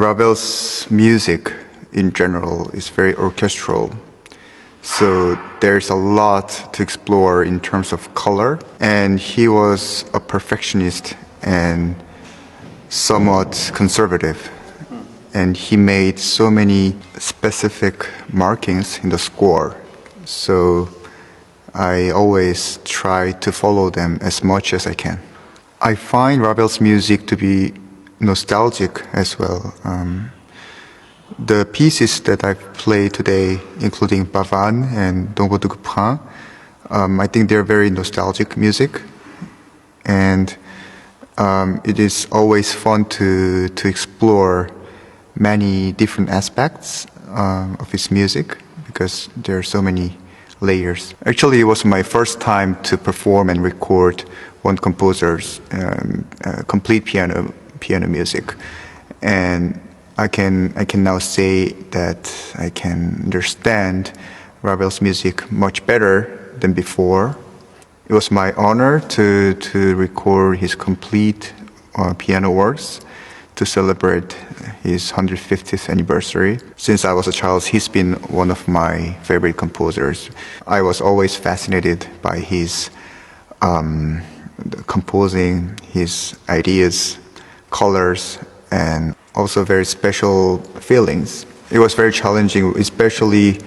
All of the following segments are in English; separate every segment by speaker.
Speaker 1: Ravel's music in general is very orchestral. So there's a lot to explore in terms of color. And he was a perfectionist and somewhat conservative. And he made so many specific markings in the score. So I always try to follow them as much as I can. I find Ravel's music to be nostalgic as well. The pieces that I've played today, including Bavan and Dongo de Gupin, I think they're very nostalgic music. And it is always fun to explore many different aspects of his music because there are so many layers. Actually, it was my first time to perform and record one composer's complete piano music, and I can now say that I can understand Ravel's music much better than before. It was my honor to record his complete piano works to celebrate his 150th anniversary. Since I was a child, he's been one of my favorite composers. I was always fascinated by his composing, his ideas, colors, and also very special feelings. It was very challenging, especially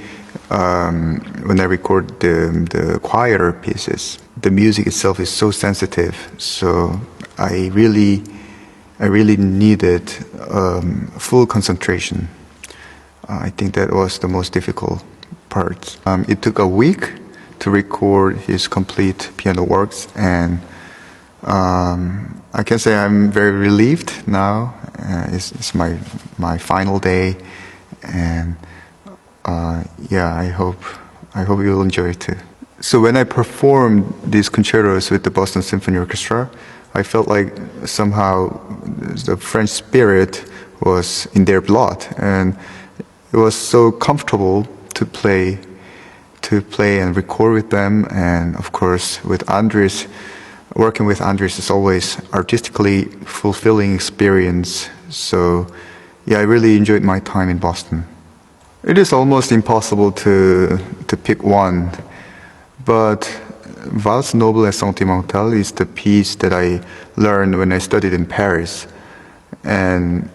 Speaker 1: when I record the quieter pieces. The music itself is so sensitive, so I really needed full concentration. I think that was the most difficult part. It took a week to record his complete piano works, and I can say I'm very relieved now. It's my final day, and I hope you'll enjoy it too. So when I performed these concertos with the Boston Symphony Orchestra, I felt like somehow the French spirit was in their blood, and it was so comfortable to play and record with them. And of course, with Andres, working with Andres is always artistically fulfilling experience. So I really enjoyed my time in Boston. It is almost impossible to pick one, but Valse Noble et Sentimentale is the piece that I learned when I studied in Paris. And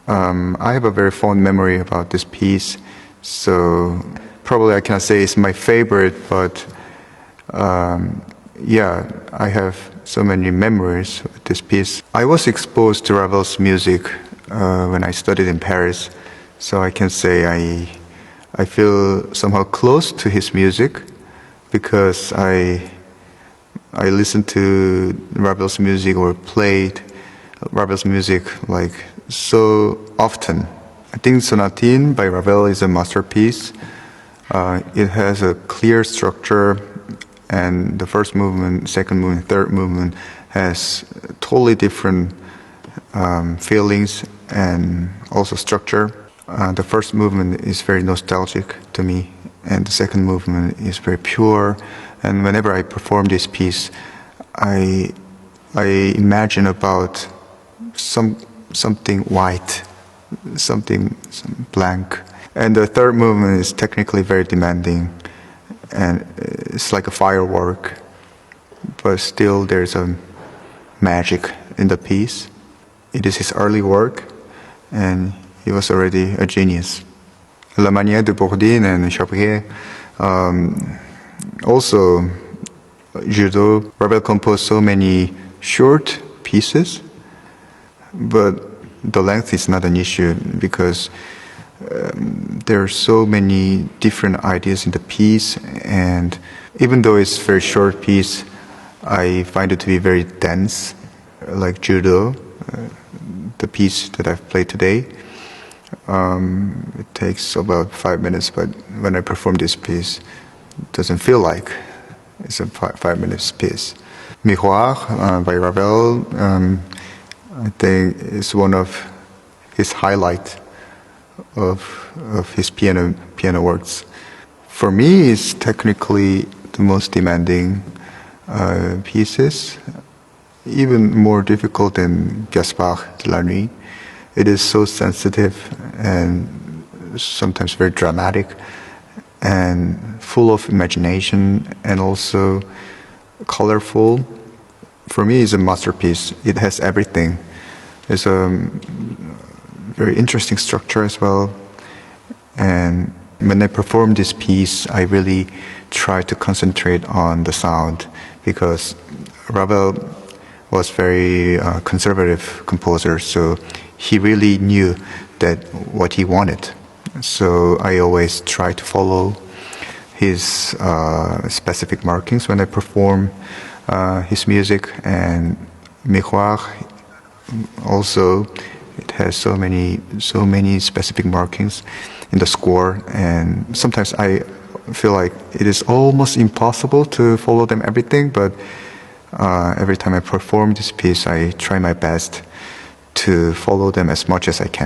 Speaker 1: I have a very fond memory about this piece. So probably I cannot say it's my favorite, but I have so many memories with this piece. I was exposed to Ravel's music when I studied in Paris. So I can say I feel somehow close to his music, because I listened to Ravel's music or played Ravel's music like so often. I think Sonatine by Ravel is a masterpiece. It has a clear structure, and the first movement, second movement, third movement has totally different feelings and also structure. The first movement is very nostalgic to me, and the second movement is very pure. And whenever I perform this piece, I imagine about something white, something blank. And the third movement is technically very demanding, and it's like a firework, but still there's a magic in the piece. It is his early work, and he was already a genius. La Manière de Bourdin and Chabrier. Also, Judo, Ravel composed so many short pieces, but the length is not an issue because there are so many different ideas in the piece, and even though it's a very short piece, I find it to be very dense, like Judo, the piece that I've played today. It takes about 5 minutes, but when I perform this piece, it doesn't feel like it's a 5 minutes piece. Miroir by Ravel, I think is one of his highlights of his piano works. For me, it's technically the most demanding pieces, even more difficult than Gaspard de la Nuit. It is so sensitive and sometimes very dramatic and full of imagination and also colorful. For me, it's a masterpiece. It has everything. It's a very interesting structure as well. And when I perform this piece, I really try to concentrate on the sound because Ravel was very conservative composer, so he really knew that what he wanted. So I always try to follow his specific markings when I perform his music. And Miroir also, it has so many specific markings in the score, and sometimes I feel like it is almost impossible to follow them everything, but every time I perform this piece, I try my best to follow them as much as I can.